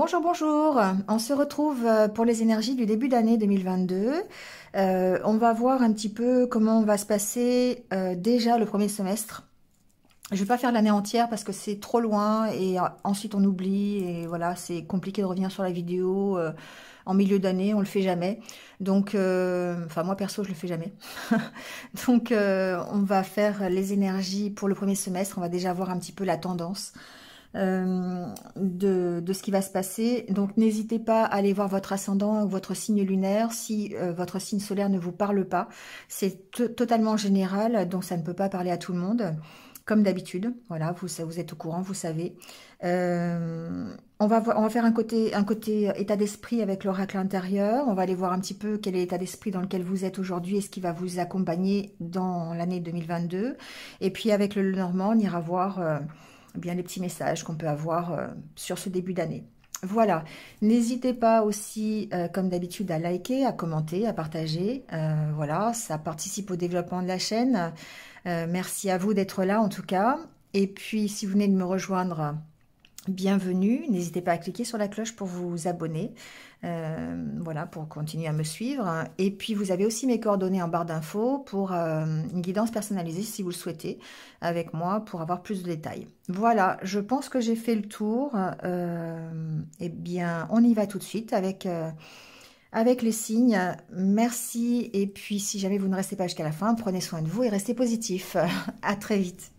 Bonjour, bonjour. On se retrouve pour les énergies du début d'année 2022. On va voir un petit peu comment va se passer déjà le premier semestre. Je ne vais pas faire l'année entière parce que c'est trop loin et ensuite on oublie et voilà, c'est compliqué de revenir sur la vidéo en milieu d'année, on le fait jamais. Donc, enfin moi perso, je le fais jamais. Donc, on va faire les énergies pour le premier semestre. On va déjà voir un petit peu la tendance de ce qui va se passer. Donc n'hésitez pas à aller voir votre ascendant ou votre signe lunaire si votre signe solaire ne vous parle pas. C'est totalement général, donc ça ne peut pas parler à tout le monde. Comme d'habitude, voilà, vous êtes au courant, vous savez. On va faire un côté état d'esprit avec l'oracle intérieur. On va aller voir un petit peu quel est l'état d'esprit dans lequel vous êtes aujourd'hui et ce qui va vous accompagner dans l'année 2022. Et puis avec le Normand, on ira voir bien les petits messages qu'on peut avoir sur ce début d'année. Voilà, n'hésitez pas aussi, comme d'habitude, à liker, à commenter, à partager. Voilà, ça participe au développement de la chaîne. Merci à vous d'être là, en tout cas. Et puis, si vous venez de me rejoindre, bienvenue. N'hésitez pas à cliquer sur la cloche pour vous abonner. Voilà, pour continuer à me suivre. Et puis, vous avez aussi mes coordonnées en barre d'infos pour une guidance personnalisée, si vous le souhaitez, avec moi, pour avoir plus de détails. Voilà, je pense que j'ai fait le tour. Eh bien, on y va tout de suite avec les signes. Merci. Et puis, si jamais vous ne restez pas jusqu'à la fin, prenez soin de vous et restez positif. À très vite.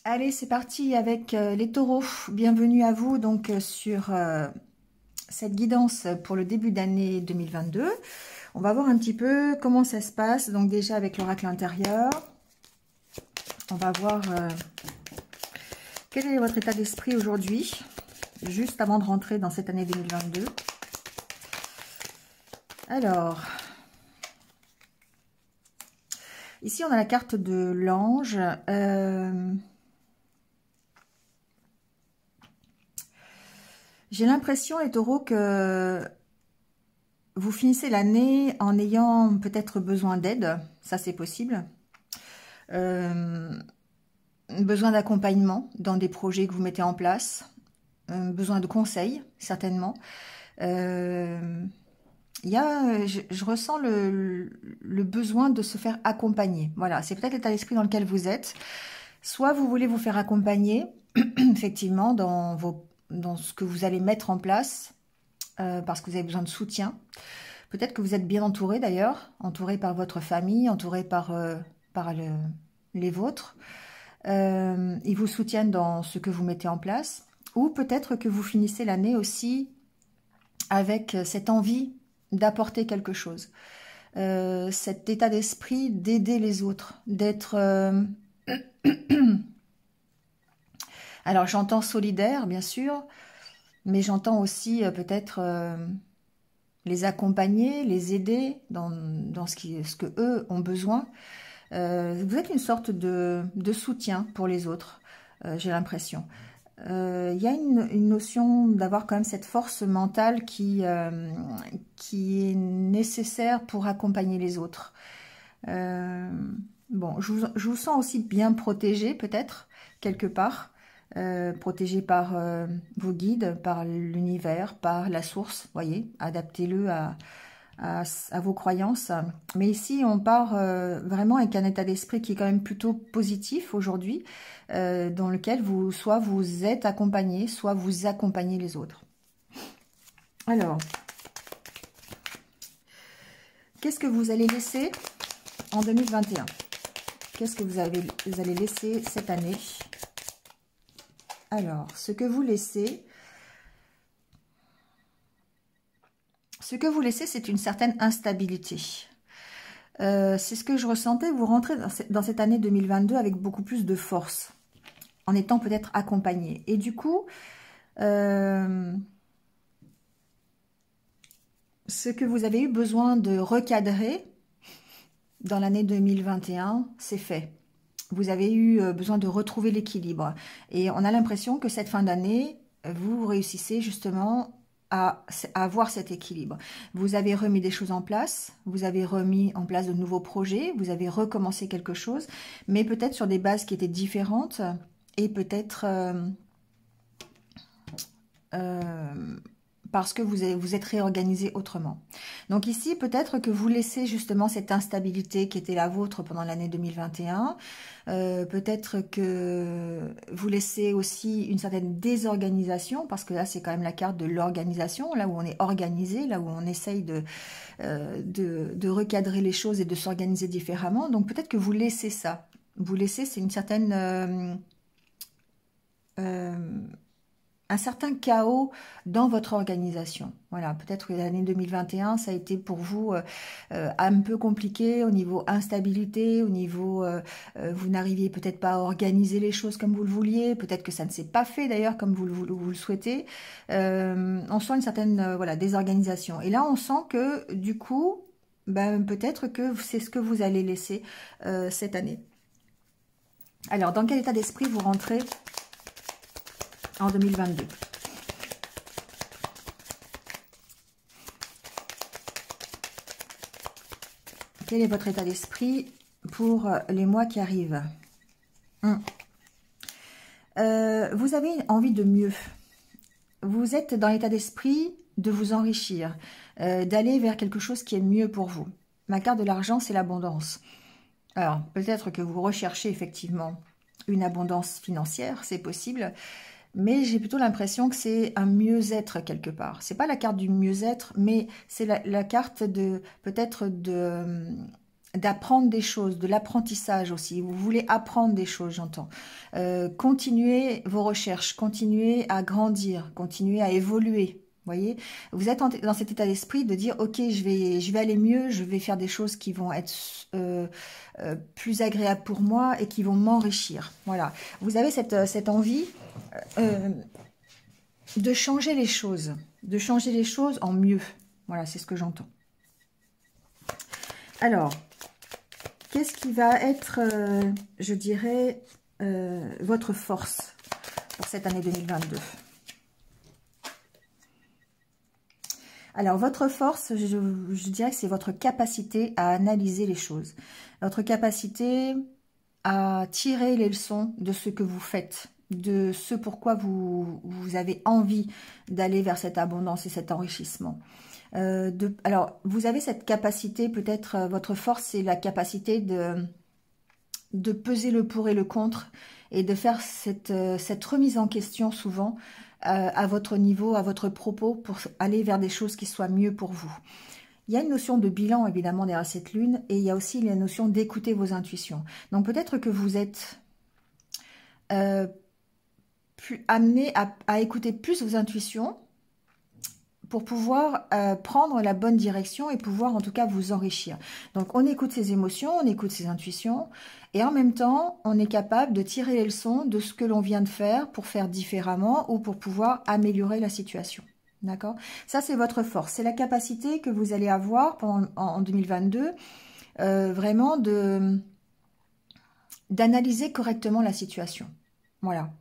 Allez, c'est parti avec les taureaux. Bienvenue à vous donc sur cette guidance pour le début d'année 2022. On va voir un petit peu comment ça se passe. Donc déjà avec l'oracle intérieur, on va voir quel est votre état d'esprit aujourd'hui, juste avant de rentrer dans cette année 2022. Alors, ici on a la carte de l'ange. J'ai l'impression, les taureaux, que vous finissez l'année en ayant peut-être besoin d'aide. Ça, c'est possible. Besoin d'accompagnement dans des projets que vous mettez en place. Besoin de conseils, certainement. Je ressens le besoin de se faire accompagner. Voilà, c'est peut-être l'état d'esprit dans lequel vous êtes. Soit vous voulez vous faire accompagner, effectivement, dans ce que vous allez mettre en place, parce que vous avez besoin de soutien. Peut-être que vous êtes bien entouré d'ailleurs, entouré par votre famille, entouré par les vôtres. Ils vous soutiennent dans ce que vous mettez en place. Ou peut-être que vous finissez l'année aussi avec cette envie d'apporter quelque chose. Cet état d'esprit d'aider les autres, d'être... Alors j'entends solidaire, bien sûr, mais j'entends aussi peut-être les accompagner, les aider dans ce que eux ont besoin. Vous êtes une sorte de soutien pour les autres, j'ai l'impression. Il y a une notion d'avoir quand même cette force mentale qui est nécessaire pour accompagner les autres. Bon, je vous sens aussi bien protégé, peut-être, quelque part. Protégé par vos guides, par l'univers, par la source, voyez, adaptez-le à vos croyances. Mais ici, on part vraiment avec un état d'esprit qui est quand même plutôt positif aujourd'hui, dans lequel soit vous êtes accompagné, soit vous accompagnez les autres. Alors, qu'est-ce que vous allez laisser en 2021? Qu'est-ce que vous allez laisser cette année? Alors, ce que vous laissez, c'est une certaine instabilité. C'est ce que je ressentais. Vous rentrez dans cette année 2022 avec beaucoup plus de force, en étant peut-être accompagné. Et du coup, ce que vous avez eu besoin de recadrer dans l'année 2021, c'est fait. Vous avez eu besoin de retrouver l'équilibre. Et on a l'impression que cette fin d'année, vous réussissez justement à avoir cet équilibre. Vous avez remis des choses en place, vous avez remis en place de nouveaux projets, vous avez recommencé quelque chose, mais peut-être sur des bases qui étaient différentes et peut-être parce que vous êtes réorganisé autrement. Donc ici, peut-être que vous laissez justement cette instabilité qui était la vôtre pendant l'année 2021. Peut-être que vous laissez aussi une certaine désorganisation, parce que là, c'est quand même la carte de l'organisation, là où on est organisé, là où on essaye de recadrer les choses et de s'organiser différemment. Donc peut-être que vous laissez ça. Vous laissez, c'est une certaine... un certain chaos dans votre organisation. Voilà, peut-être que l'année 2021, ça a été pour vous un peu compliqué au niveau instabilité, au niveau vous n'arriviez peut-être pas à organiser les choses comme vous le vouliez, peut-être que ça ne s'est pas fait d'ailleurs comme vous le souhaitez. On sent une certaine voilà, désorganisation. Et là, on sent que du coup, ben, peut-être que c'est ce que vous allez laisser cette année. Alors, dans quel état d'esprit vous rentrez en 2022? Quel est votre état d'esprit pour les mois qui arrivent? Vous avez envie de mieux. Vous êtes dans l'état d'esprit de vous enrichir, d'aller vers quelque chose qui est mieux pour vous. Ma carte de l'argent, c'est l'abondance. Alors, peut-être que vous recherchez effectivement une abondance financière, c'est possible. Mais j'ai plutôt l'impression que c'est un mieux-être quelque part. C'est pas la carte du mieux-être, mais c'est la carte de peut-être d'apprendre des choses, de l'apprentissage aussi. Vous voulez apprendre des choses, j'entends. Continuez vos recherches, continuez à grandir, continuez à évoluer. Voyez, vous êtes dans cet état d'esprit de dire ok, je vais aller mieux, je vais faire des choses qui vont être plus agréables pour moi et qui vont m'enrichir. Voilà, vous avez cette envie de changer les choses en mieux. Voilà, c'est ce que j'entends. Alors, qu'est-ce qui va être, je dirais, votre force pour cette année 2022? Alors, votre force, je dirais que c'est votre capacité à analyser les choses. Votre capacité à tirer les leçons de ce que vous faites, de ce pourquoi vous avez envie d'aller vers cette abondance et cet enrichissement. Alors, vous avez cette capacité, peut-être, votre force, c'est la capacité de peser le pour et le contre et de faire cette remise en question souvent à votre niveau, à votre propos, pour aller vers des choses qui soient mieux pour vous. Il y a une notion de bilan, évidemment, derrière cette lune, et il y a aussi la notion d'écouter vos intuitions. Donc, peut-être que vous êtes amené à écouter plus vos intuitions pour pouvoir prendre la bonne direction et pouvoir, en tout cas, vous enrichir. Donc, on écoute ses émotions, on écoute ses intuitions, et en même temps, on est capable de tirer les leçons de ce que l'on vient de faire pour faire différemment ou pour pouvoir améliorer la situation. D'accord? Ça, c'est votre force. C'est la capacité que vous allez avoir en 2022, vraiment d'analyser correctement la situation. Voilà.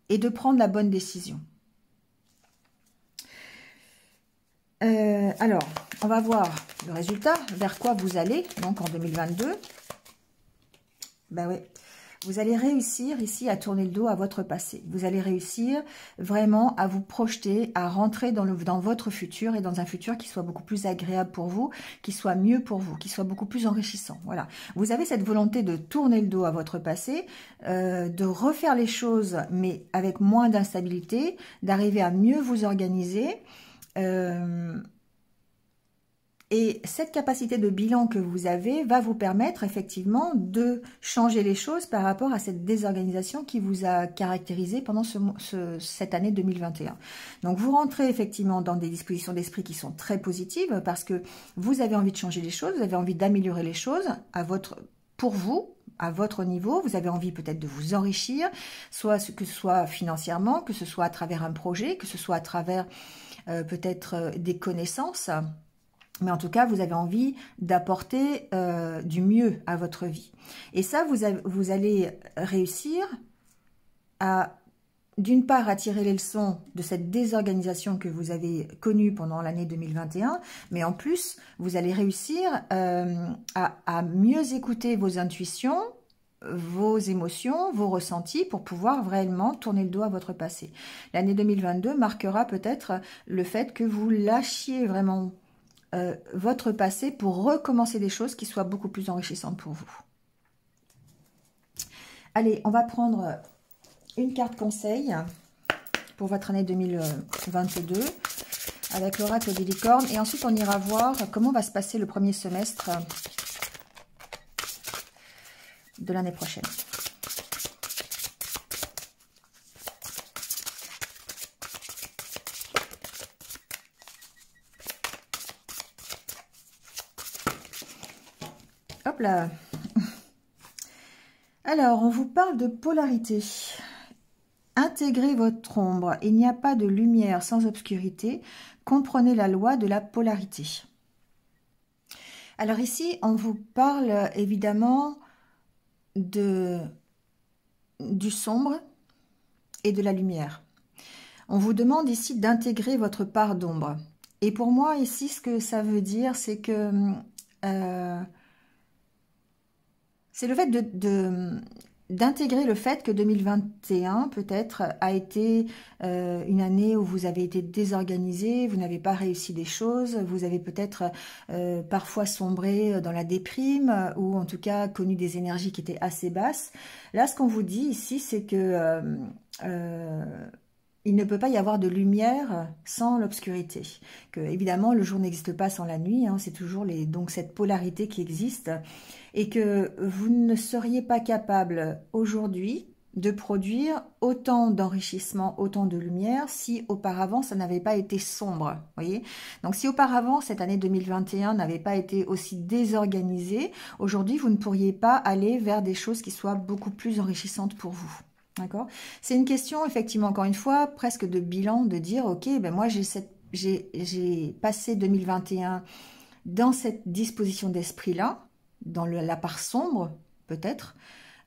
Et de prendre la bonne décision. Alors, on va voir le résultat, vers quoi vous allez, donc en 2022. Ben oui, vous allez réussir ici à tourner le dos à votre passé. Vous allez réussir vraiment à vous projeter, à rentrer dans votre futur et dans un futur qui soit beaucoup plus agréable pour vous, qui soit mieux pour vous, qui soit beaucoup plus enrichissant. Voilà. Vous avez cette volonté de tourner le dos à votre passé, de refaire les choses, mais avec moins d'instabilité, d'arriver à mieux vous organiser. Et cette capacité de bilan que vous avez va vous permettre effectivement de changer les choses par rapport à cette désorganisation qui vous a caractérisé pendant cette année 2021. Donc vous rentrez effectivement dans des dispositions d'esprit qui sont très positives parce que vous avez envie de changer les choses, vous avez envie d'améliorer les choses pour vous, à votre niveau, vous avez envie peut-être de vous enrichir, que ce soit financièrement, que ce soit à travers un projet, que ce soit à travers peut-être des connaissances. Mais en tout cas, vous avez envie d'apporter du mieux à votre vie. Et ça, vous allez réussir à, d'une part, à tirer les leçons de cette désorganisation que vous avez connue pendant l'année 2021, mais en plus, vous allez réussir à mieux écouter vos intuitions vos émotions, vos ressentis pour pouvoir vraiment tourner le dos à votre passé. L'année 2022 marquera peut-être le fait que vous lâchiez vraiment votre passé pour recommencer des choses qui soient beaucoup plus enrichissantes pour vous. Allez, on va prendre une carte conseil pour votre année 2022 avec l'oracle des licornes. Et ensuite, on ira voir comment va se passer le premier semestre de l'année prochaine. Hop là. Alors, on vous parle de polarité. Intégrez votre ombre. Il n'y a pas de lumière sans obscurité. Comprenez la loi de la polarité. Alors ici, on vous parle évidemment du sombre et de la lumière. On vous demande ici d'intégrer votre part d'ombre. Et pour moi, ici, ce que ça veut dire, c'est que c'est le fait d'intégrer le fait que 2021 peut-être a été une année où vous avez été désorganisé, vous n'avez pas réussi des choses, vous avez peut-être parfois sombré dans la déprime ou en tout cas connu des énergies qui étaient assez basses. Là, ce qu'on vous dit ici, c'est que il ne peut pas y avoir de lumière sans l'obscurité. Que évidemment, le jour n'existe pas sans la nuit, hein, c'est toujours donc cette polarité qui existe. Et que vous ne seriez pas capable aujourd'hui de produire autant d'enrichissement, autant de lumière si auparavant ça n'avait pas été sombre. Voyez. Donc si auparavant cette année 2021 n'avait pas été aussi désorganisée, aujourd'hui vous ne pourriez pas aller vers des choses qui soient beaucoup plus enrichissantes pour vous. D'accord. C'est une question, effectivement, encore une fois, presque de bilan, de dire, ok, ben moi j'ai passé 2021 dans cette disposition d'esprit-là, dans la part sombre, peut-être,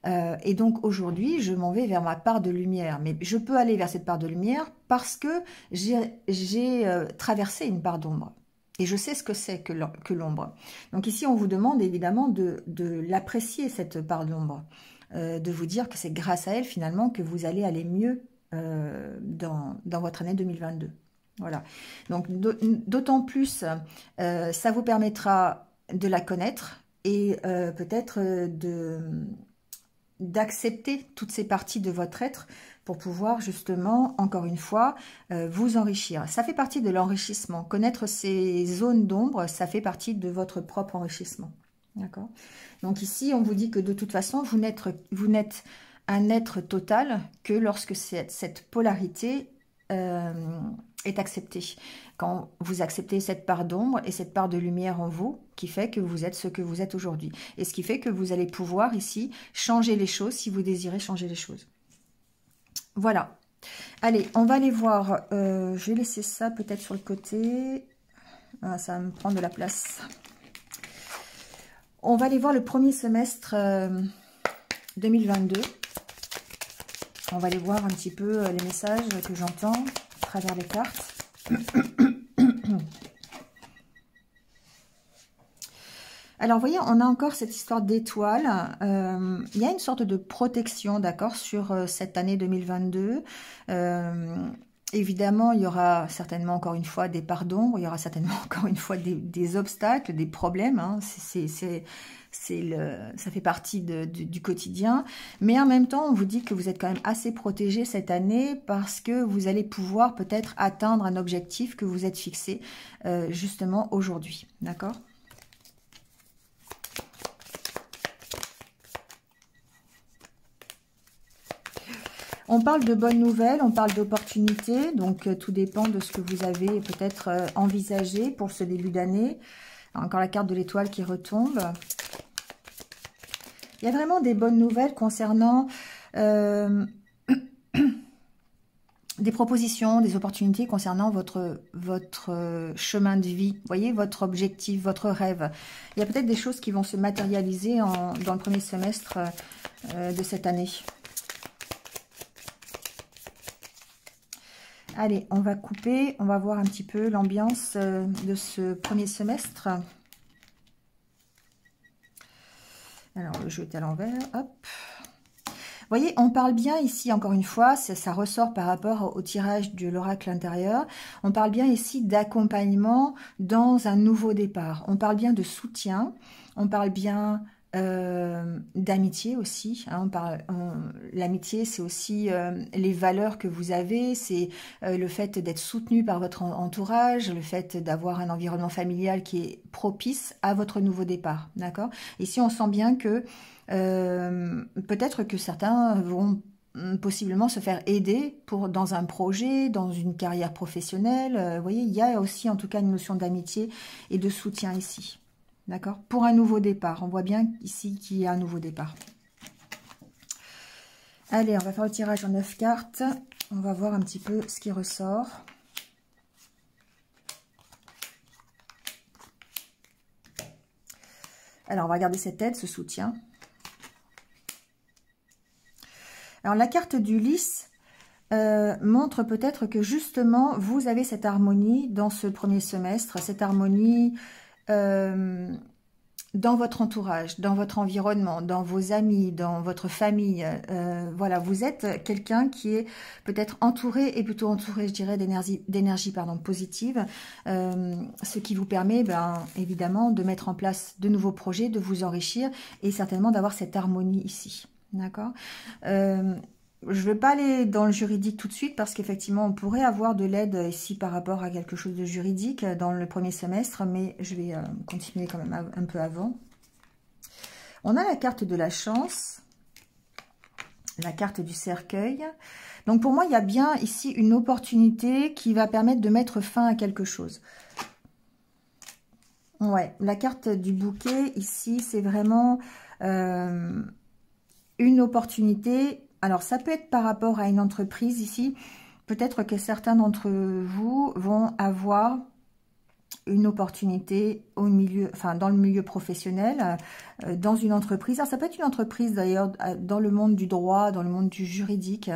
et donc aujourd'hui, je m'en vais vers ma part de lumière. Mais je peux aller vers cette part de lumière parce que j'ai traversé une part d'ombre. Et je sais ce que c'est que l'ombre. Donc ici, on vous demande évidemment de l'apprécier, cette part d'ombre. De vous dire que c'est grâce à elle finalement que vous allez aller mieux dans votre année 2022. Voilà. Donc d'autant plus, ça vous permettra de la connaître et peut-être d'accepter toutes ces parties de votre être pour pouvoir justement, encore une fois, vous enrichir. Ça fait partie de l'enrichissement. Connaître ces zones d'ombre, ça fait partie de votre propre enrichissement. D'accord. Donc ici, on vous dit que de toute façon, vous n'êtes un être total que lorsque cette polarité est acceptée. Quand vous acceptez cette part d'ombre et cette part de lumière en vous, qui fait que vous êtes ce que vous êtes aujourd'hui. Et ce qui fait que vous allez pouvoir ici changer les choses si vous désirez changer les choses. Voilà. Allez, on va aller voir. Je vais laisser ça peut-être sur le côté. Ah, ça va me prendre de la place. On va aller voir le premier semestre 2022. On va aller voir un petit peu les messages que j'entends à travers les cartes. Alors, vous voyez, on a encore cette histoire d'étoiles. Il y a une sorte de protection, d'accord, sur cette année 2022. Évidemment, il y aura certainement encore une fois des parts d'ombre, il y aura certainement encore une fois des obstacles, des problèmes. Hein. Ça fait partie du quotidien. Mais en même temps, on vous dit que vous êtes quand même assez protégé cette année parce que vous allez pouvoir peut-être atteindre un objectif que vous êtes fixé justement aujourd'hui. D'accord ? On parle de bonnes nouvelles, on parle d'opportunités, donc tout dépend de ce que vous avez peut-être envisagé pour ce début d'année. Encore la carte de l'étoile qui retombe. Il y a vraiment des bonnes nouvelles concernant des propositions, des opportunités concernant votre chemin de vie. Vous voyez, votre objectif, votre rêve. Il y a peut-être des choses qui vont se matérialiser dans le premier semestre de cette année. Allez, on va couper, on va voir un petit peu l'ambiance de ce premier semestre. Alors, le jeu est à l'envers. Hop. Vous voyez, on parle bien ici, encore une fois, ça ressort par rapport au tirage de l'oracle intérieur. On parle bien ici d'accompagnement dans un nouveau départ. On parle bien de soutien. On parle bien d'amitié aussi. Hein, l'amitié, c'est aussi les valeurs que vous avez. C'est le fait d'être soutenu par votre entourage, le fait d'avoir un environnement familial qui est propice à votre nouveau départ. D'accord? Ici, on sent bien que peut-être que certains vont possiblement se faire aider dans un projet, dans une carrière professionnelle. Vous voyez, il y a aussi en tout cas une notion d'amitié et de soutien ici. D'accord? Pour un nouveau départ. On voit bien ici qu'il y a un nouveau départ. Allez, on va faire le tirage en 9 cartes. On va voir un petit peu ce qui ressort. Alors, on va regarder cette aide, ce soutien. Alors, la carte du lys montre peut-être que justement, vous avez cette harmonie dans ce premier semestre, cette harmonie dans votre entourage, dans votre environnement, dans vos amis, dans votre famille. Voilà, vous êtes quelqu'un qui est peut-être entouré, et plutôt entouré, je dirais, d'énergie positive, ce qui vous permet, évidemment, de mettre en place de nouveaux projets, de vous enrichir, et certainement d'avoir cette harmonie ici. D'accord? Je ne vais pas aller dans le juridique tout de suite parce qu'effectivement, on pourrait avoir de l'aide ici par rapport à quelque chose de juridique dans le premier semestre, mais je vais continuer quand même un peu avant. On a la carte de la chance, la carte du cercueil. Donc pour moi, il y a bien ici une opportunité qui va permettre de mettre fin à quelque chose. Ouais, la carte du bouquet ici, c'est vraiment une opportunité. Alors, ça peut être par rapport à une entreprise ici. Peut-être que certains d'entre vous vont avoir une opportunité au milieu, enfin dans le milieu professionnel, dans une entreprise. Alors, ça peut être une entreprise d'ailleurs dans le monde du droit, dans le monde du juridique.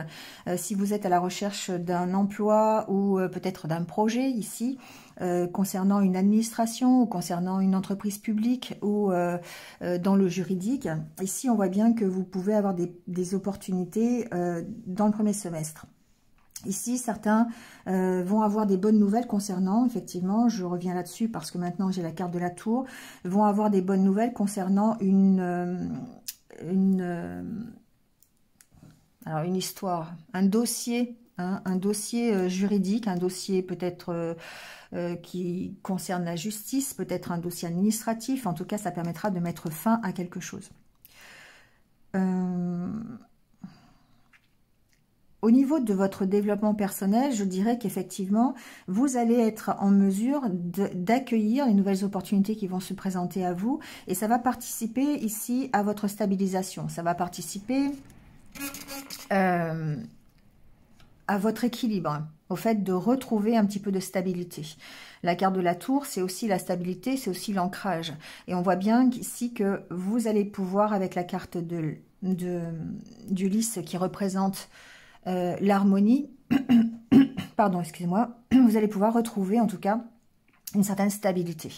Si vous êtes à la recherche d'un emploi ou peut-être d'un projet ici, concernant une administration ou concernant une entreprise publique ou dans le juridique. Ici, on voit bien que vous pouvez avoir des opportunités dans le premier semestre. Ici, certains vont avoir des bonnes nouvelles concernant, effectivement, je reviens là-dessus parce que maintenant j'ai la carte de la tour, vont avoir des bonnes nouvelles concernant une histoire, un dossier, hein, un dossier juridique, un dossier peut-être qui concerne la justice, peut-être un dossier administratif. En tout cas, ça permettra de mettre fin à quelque chose. Au niveau de votre développement personnel, je dirais qu'effectivement, vous allez être en mesure d'accueillir les nouvelles opportunités qui vont se présenter à vous. Et ça va participer ici à votre stabilisation. Ça va participer à votre équilibre, au fait de retrouver un petit peu de stabilité. La carte de la tour, c'est aussi la stabilité, c'est aussi l'ancrage. Et on voit bien ici que vous allez pouvoir, avec la carte du lys qui représente l'harmonie, pardon, excusez-moi, vous allez pouvoir retrouver en tout cas une certaine stabilité,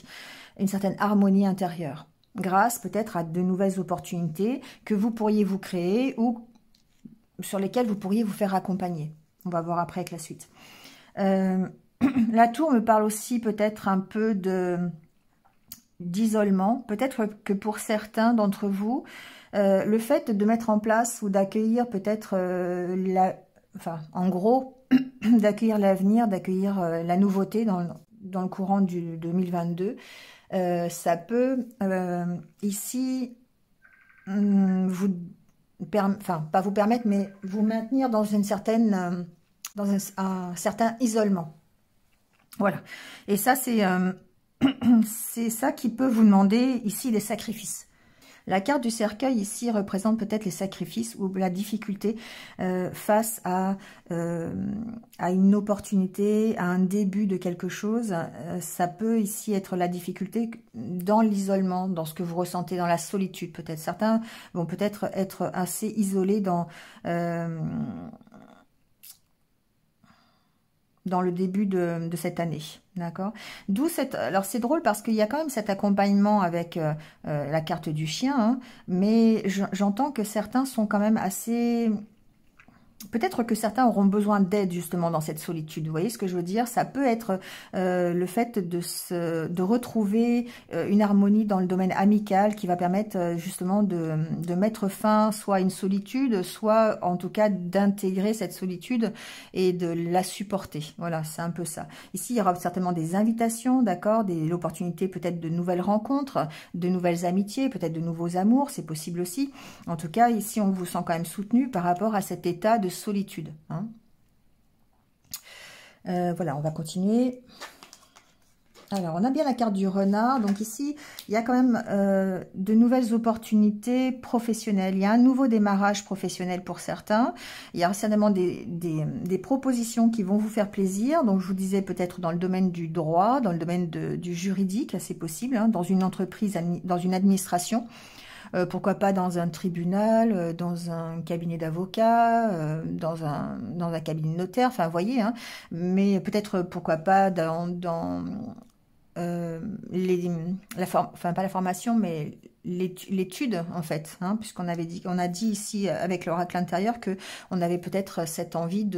une certaine harmonie intérieure, grâce peut-être à de nouvelles opportunités que vous pourriez vous créer ou sur lesquelles vous pourriez vous faire accompagner. On va voir après avec la suite. La tour me parle aussi peut-être un peu d'isolement. Peut-être que pour certains d'entre vous, le fait de mettre en place ou d'accueillir peut-être en gros, d'accueillir l'avenir, d'accueillir la nouveauté dans le courant du 2022, ça peut ici pas vous permettre, mais vous maintenir dans une certaine, dans un certain isolement. Voilà. Et ça, c'est ça qui peut vous demander ici des sacrifices. La carte du cercueil ici représente peut-être les sacrifices ou la difficulté face à une opportunité, à un début de quelque chose. Ça peut ici être la difficulté dans l'isolement, dans ce que vous ressentez, dans la solitude peut-être. Certains vont peut-être être assez isolés dans dans le début de cette année. D'accord. D'où cette... Alors c'est drôle parce qu'il y a quand même cet accompagnement avec la carte du chien, hein, mais j'entends que certains sont quand même assez... Peut-être que certains auront besoin d'aide justement dans cette solitude. Vous voyez ce que je veux dire? Ça peut être le fait de retrouver une harmonie dans le domaine amical qui va permettre justement de mettre fin soit à une solitude, soit en tout cas d'intégrer cette solitude et de la supporter. Voilà, c'est un peu ça. Ici, il y aura certainement des invitations, d'accord, l'opportunité peut-être de nouvelles rencontres, de nouvelles amitiés, peut-être de nouveaux amours, c'est possible aussi. En tout cas, ici, on vous sent quand même soutenu par rapport à cet état de solitude. Hein. Voilà, on va continuer. Alors, on a bien la carte du renard. Donc ici, il y a quand même de nouvelles opportunités professionnelles. Il y a un nouveau démarrage professionnel pour certains. Il y a certainement des propositions qui vont vous faire plaisir. Donc, je vous disais peut-être dans le domaine du droit, dans le domaine du juridique, c'est possible, hein, dans une entreprise, dans une administration. Pourquoi pas dans un tribunal, dans un cabinet d'avocat, dans un cabinet de notaire, enfin, vous voyez, hein, mais peut-être, pourquoi pas, dans enfin, pas la formation, mais l'étude, en fait, hein, puisqu'on avait dit, on a dit ici, avec l'oracle intérieur, que on avait peut-être cette envie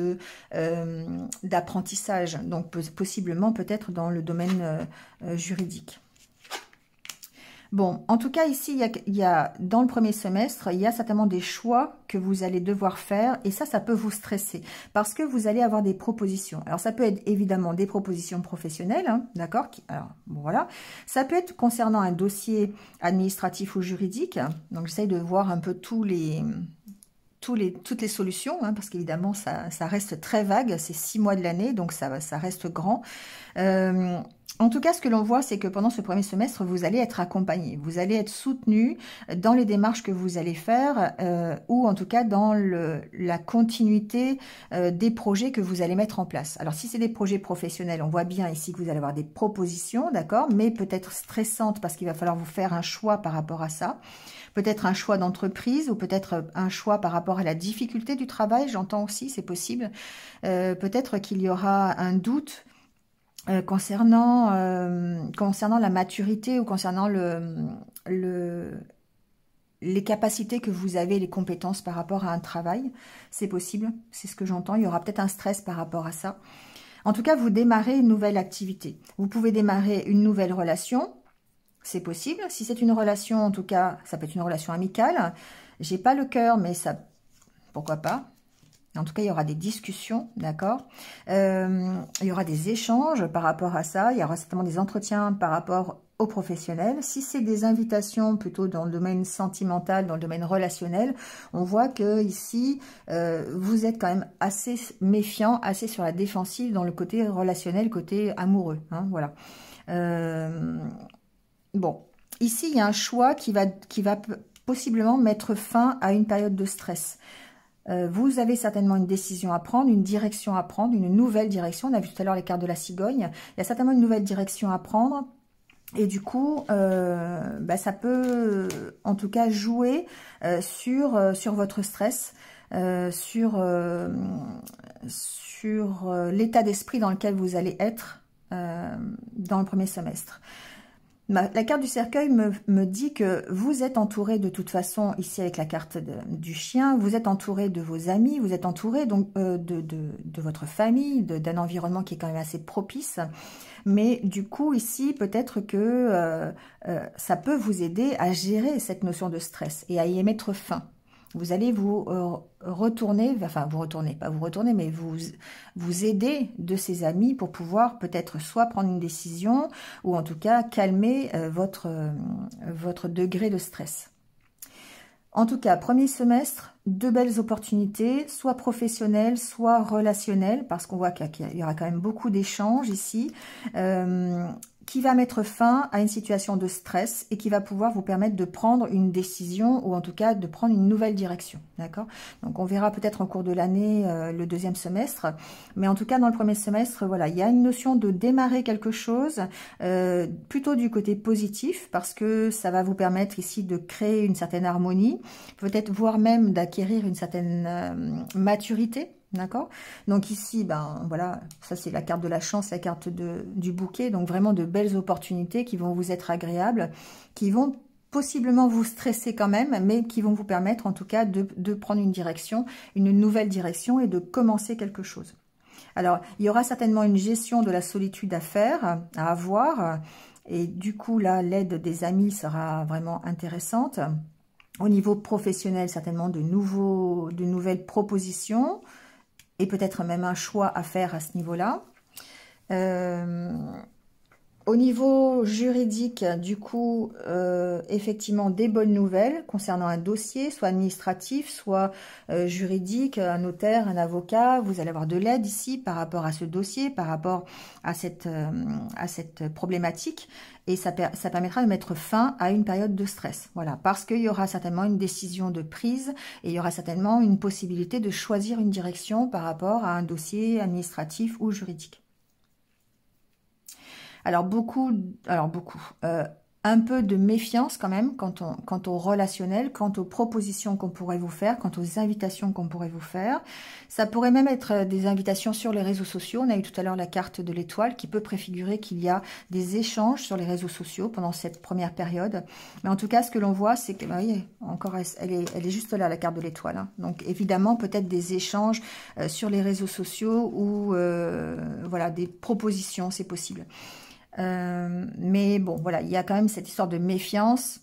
d'apprentissage, donc possiblement peut-être dans le domaine juridique. Bon, en tout cas, ici, il y a dans le premier semestre, il y a certainement des choix que vous allez devoir faire et ça peut vous stresser parce que vous allez avoir des propositions. Alors, ça peut être évidemment des propositions professionnelles, hein, d'accord? Alors, bon, voilà. Ça peut être concernant un dossier administratif ou juridique. Donc, j'essaye de voir un peu toutes les solutions, hein, parce qu'évidemment, ça reste très vague. C'est 6 mois de l'année, donc ça reste grand. En tout cas, ce que l'on voit, c'est que pendant ce premier semestre, vous allez être accompagné, vous allez être soutenu dans les démarches que vous allez faire, ou en tout cas dans la continuité des projets que vous allez mettre en place. Alors, si c'est des projets professionnels, on voit bien ici que vous allez avoir des propositions, d'accord, mais peut-être stressantes parce qu'il va falloir vous faire un choix par rapport à ça. Peut-être un choix d'entreprise ou peut-être un choix par rapport à la difficulté du travail, j'entends aussi, c'est possible. Peut-être qu'il y aura un doute concernant la maturité ou concernant les capacités que vous avez, les compétences par rapport à un travail. C'est possible, c'est ce que j'entends. Il y aura peut-être un stress par rapport à ça. En tout cas, vous démarrez une nouvelle activité. Vous pouvez démarrer une nouvelle relation. C'est possible. Si c'est une relation, en tout cas, ça peut être une relation amicale. J'ai pas le cœur, mais ça, pourquoi pas. En tout cas, il y aura des discussions, d'accord. Il y aura des échanges par rapport à ça. Il y aura certainement des entretiens par rapport aux professionnels. Si c'est des invitations plutôt dans le domaine sentimental, dans le domaine relationnel, on voit que ici, vous êtes quand même assez méfiant, assez sur la défensive dans le côté relationnel, côté amoureux. Hein, voilà. Bon, ici, il y a un choix qui va possiblement mettre fin à une période de stress. Vous avez certainement une décision à prendre, une direction à prendre, une nouvelle direction. On a vu tout à l'heure les cartes de la cigogne. Il y a certainement une nouvelle direction à prendre. Et du coup, ça peut en tout cas jouer sur votre stress, sur l'état d'esprit dans lequel vous allez être dans le premier semestre. La carte du cercueil me dit que vous êtes entouré de toute façon, ici avec la carte du chien, vous êtes entouré de vos amis, vous êtes entouré donc de votre famille, d'un environnement qui est quand même assez propice. Mais du coup, ici, peut-être que ça peut vous aider à gérer cette notion de stress et à y mettre fin. Vous allez vous retourner, enfin vous retournez, pas vous retourner, mais vous aider de ces amis pour pouvoir peut-être soit prendre une décision ou en tout cas calmer votre degré de stress. En tout cas, premier semestre, de belles opportunités, soit professionnelles, soit relationnelles, parce qu'on voit qu'il y aura quand même beaucoup d'échanges ici, qui va mettre fin à une situation de stress et qui va pouvoir vous permettre de prendre une décision ou en tout cas de prendre une nouvelle direction. D'accord? Donc on verra peut-être au cours de l'année le deuxième semestre, mais en tout cas dans le premier semestre, voilà, il y a une notion de démarrer quelque chose plutôt du côté positif parce que ça va vous permettre ici de créer une certaine harmonie, peut-être voire même d'acquérir une certaine maturité. D'accord? Donc ici, ben voilà, ça c'est la carte de la chance, la carte du bouquet. Donc vraiment de belles opportunités qui vont vous être agréables, qui vont possiblement vous stresser quand même, mais qui vont vous permettre en tout cas de prendre une direction, une nouvelle direction et de commencer quelque chose. Alors, il y aura certainement une gestion de la solitude à faire, à avoir. Et du coup, là, l'aide des amis sera vraiment intéressante. Au niveau professionnel, certainement de nouvelles propositions et peut-être même un choix à faire à ce niveau-là. Au niveau juridique, du coup, effectivement, des bonnes nouvelles concernant un dossier, soit administratif, soit juridique, un notaire, un avocat. Vous allez avoir de l'aide ici par rapport à ce dossier, par rapport à cette problématique. Et ça permettra de mettre fin à une période de stress. Voilà, parce qu'il y aura certainement une décision de prise et il y aura certainement une possibilité de choisir une direction par rapport à un dossier administratif ou juridique. Alors un peu de méfiance quand même quant au relationnel, quant aux propositions qu'on pourrait vous faire, quant aux invitations qu'on pourrait vous faire. Ça pourrait même être des invitations sur les réseaux sociaux. On a eu tout à l'heure la carte de l'étoile qui peut préfigurer qu'il y a des échanges sur les réseaux sociaux pendant cette première période. Mais en tout cas, ce que l'on voit, c'est que, vous voyez, encore, elle est juste là, la carte de l'étoile. Hein. Donc évidemment, peut-être des échanges sur les réseaux sociaux ou voilà, des propositions, c'est possible. Mais bon, voilà, il y a quand même cette histoire de méfiance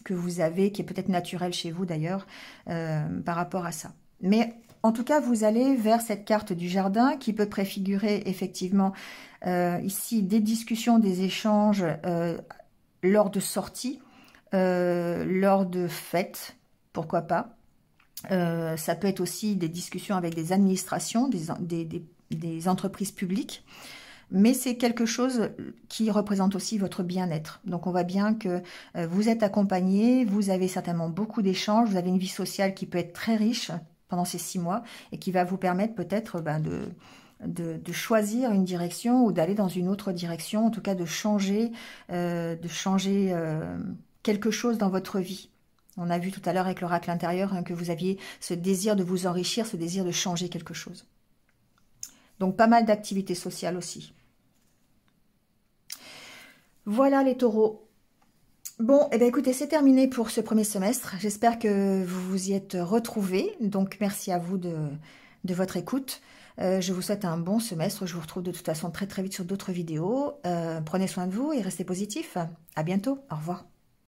que vous avez, qui est peut-être naturelle chez vous d'ailleurs, par rapport à ça. Mais en tout cas, vous allez vers cette carte du jardin qui peut préfigurer effectivement ici des discussions, des échanges lors de sorties, lors de fêtes, pourquoi pas. Ça peut être aussi des discussions avec des administrations, des entreprises publiques. Mais c'est quelque chose qui représente aussi votre bien-être. Donc on voit bien que vous êtes accompagné, vous avez certainement beaucoup d'échanges, vous avez une vie sociale qui peut être très riche pendant ces 6 mois et qui va vous permettre peut-être de choisir une direction ou d'aller dans une autre direction, en tout cas de changer quelque chose dans votre vie. On a vu tout à l'heure avec l'oracle intérieur hein, que vous aviez ce désir de vous enrichir, ce désir de changer quelque chose. Donc pas mal d'activités sociales aussi. Voilà les taureaux. Bon, eh bien écoutez, c'est terminé pour ce premier semestre. J'espère que vous vous y êtes retrouvés. Donc merci à vous de votre écoute. Je vous souhaite un bon semestre. Je vous retrouve de toute façon très très vite sur d'autres vidéos. Prenez soin de vous et restez positifs. À bientôt. Au revoir.